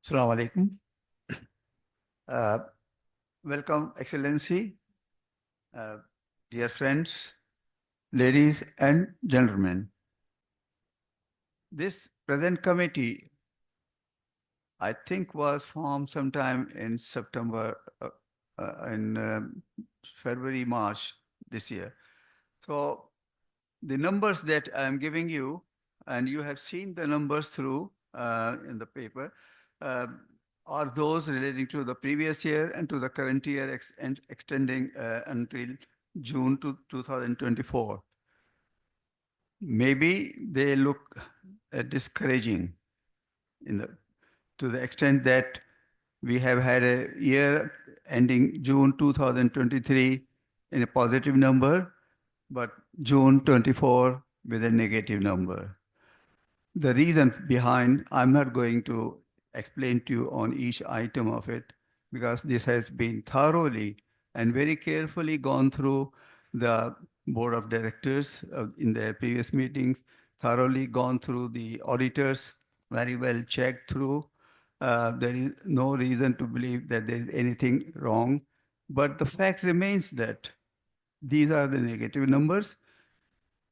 Assalamu alaikum. Uh, Welcome, Excellency, uh, dear friends, ladies and gentlemen. This present committee, I think, was formed sometime in September, in February, March this year. So the numbers that I'm giving you, and you have seen the numbers through in the paper, uh, are those relating to the previous year and to the current year and extending until June 2024. Maybe they look discouraging in the, to the extent that we have had a year ending June 2023 in a positive number, but June 24 with a negative number. The reason behind, I'm not going to explain to you on each item of it because this has been thoroughly and very carefully gone through the board of directors in their previous meetings, thoroughly gone through the auditors, very well checked through. There is no reason to believe that there is anything wrong. But the fact remains that these are the negative numbers.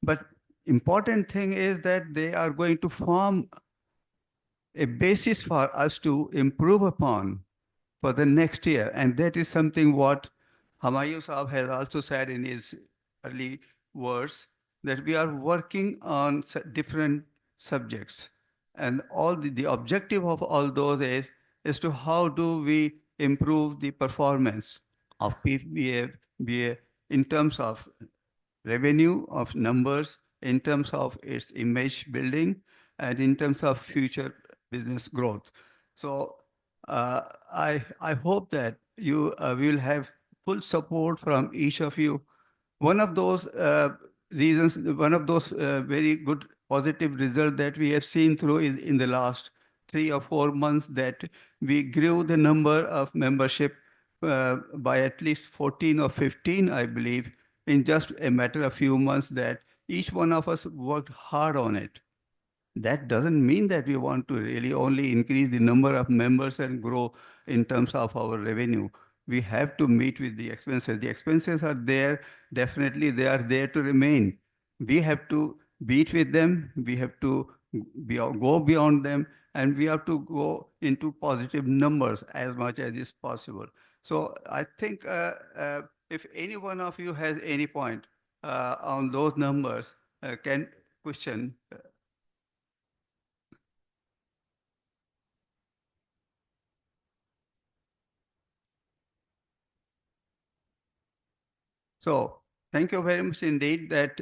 But important thing is that they are going to form a basis for us to improve upon for the next year. And that is something what Hamayu Saab has also said in his early words, that we are working on different subjects. And all the objective of all those is to how do we improve the performance of PFBA in terms of revenue, of numbers, in terms of its image building, and in terms of future business growth. So I hope that you will have full support from each of you. One of those reasons, one of those very good positive results that we have seen through is in the last 3 or 4 months that we grew the number of membership by at least 14 or 15, I believe, in just a matter of few months that each one of us worked hard on it. That doesn't mean that we want to really only increase the number of members and grow in terms of our revenue. We have to meet with the expenses. The expenses are there, definitely they are there to remain. We have to beat with them, we have to go beyond them, and we have to go into positive numbers as much as is possible. So I think if any one of you has any point on those numbers, can question. So thank you very much indeed that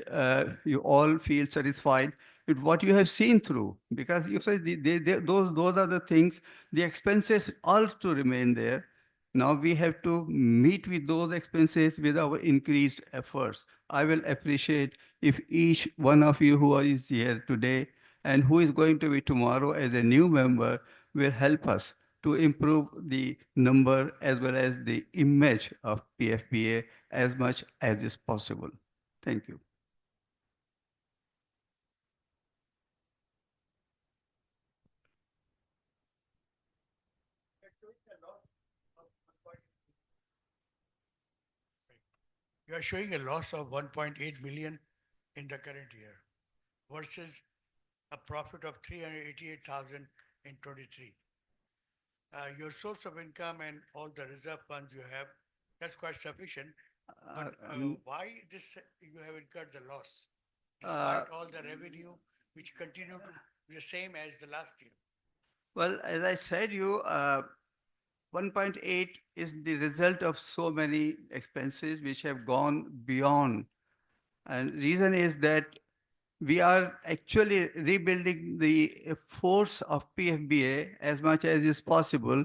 you all feel satisfied with what you have seen through, because you say those are the things, the expenses also remain there. Now we have to meet with those expenses with our increased efforts. I will appreciate if each one of you who is here today and who is going to be tomorrow as a new member will help us to improve the number as well as the image of PFPA as much as is possible. Thank you. You are showing a loss of 1.8 million in the current year versus a profit of 388,000 in 23. Your source of income and all the reserve funds you have, that's quite sufficient. But why this you have incurred the loss despite all the revenue which continue to be the same as the last year? Well, as I said, 1.8 is the result of so many expenses which have gone beyond. And reason is that we are actually rebuilding the force of PFBA as much as is possible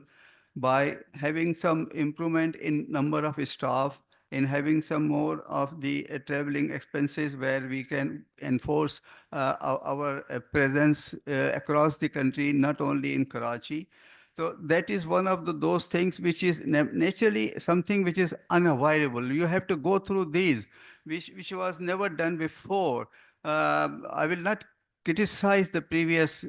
by having some improvement in number of staff, in having some more of the traveling expenses where we can enforce our presence across the country, not only in Karachi. So that is one of those things which is naturally something which is unavoidable. You have to go through these, which was never done before. I will not criticize the previous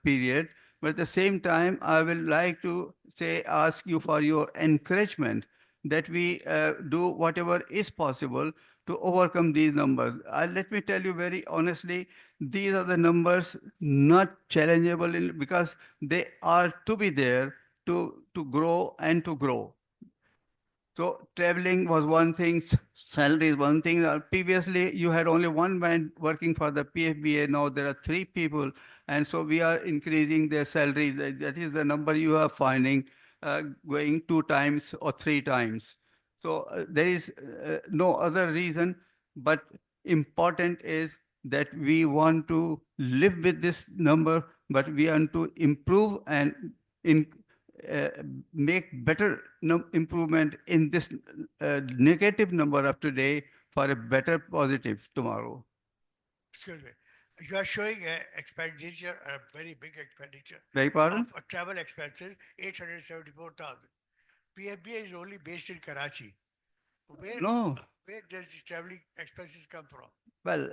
period But at the same time, I will like to say, ask you for your encouragement that we do whatever is possible to overcome these numbers. Let me tell you very honestly, these are the numbers not challengeable because they are to be there to grow and to grow. So traveling was one thing, salary is one thing. Previously, you had only one man working for the PFBA. Now there are three people, and so we are increasing their salaries. That is the number you are finding, going two times or three times. So there is no other reason, but important is that we want to live with this number, but we want to improve and in uh, make better improvement in this negative number of today for a better positive tomorrow. Excuse me. You are showing a expenditure, a very big expenditure Beg pardon? of travel expenses, 874,000. PFBA is only based in Karachi. Where No. where does these traveling expenses come from? Well,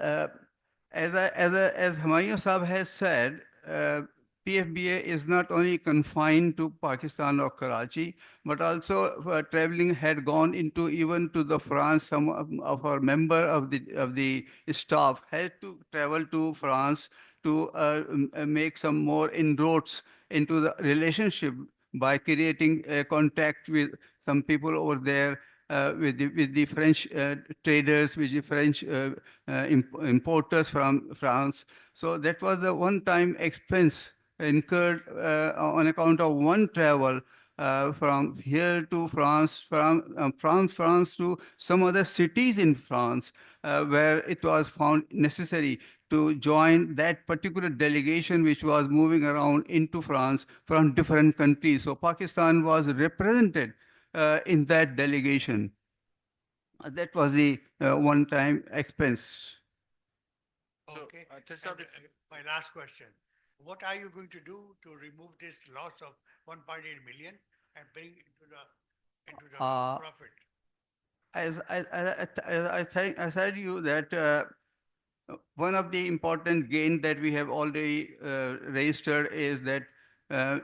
as Humayun Saab has said, PFBA is not only confined to Pakistan or Karachi, but also traveling had gone into even to the France. Some of our member of the staff had to travel to France to make some more inroads into the relationship by creating a contact with some people over there, with the French traders, with the French importers from France. So that was the one-time expense incurred on account of one travel from here to France, from France to some other cities in France, where it was found necessary to join that particular delegation which was moving around into France from different countries. So Pakistan was represented in that delegation. That was the one-time expense. Okay. My last question. What are you going to do to remove this loss of 1.8 million and bring into the Uh, profit? I said you that one of the important gain that we have already registered is that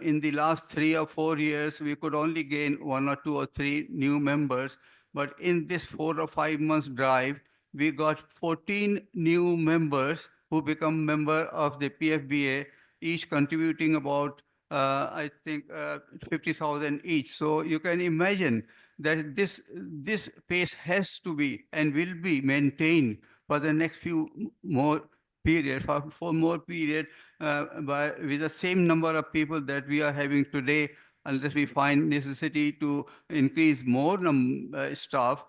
in the last 3 or 4 years, we could only gain one or two or three new members. But in this 4 or 5 months drive, we got 14 new members who become member of the PFBA, each contributing about, I think, 50,000 each. So you can imagine that this pace has to be and will be maintained for the next few more period, for more period, with the same number of people that we are having today, unless we find necessity to increase more staff.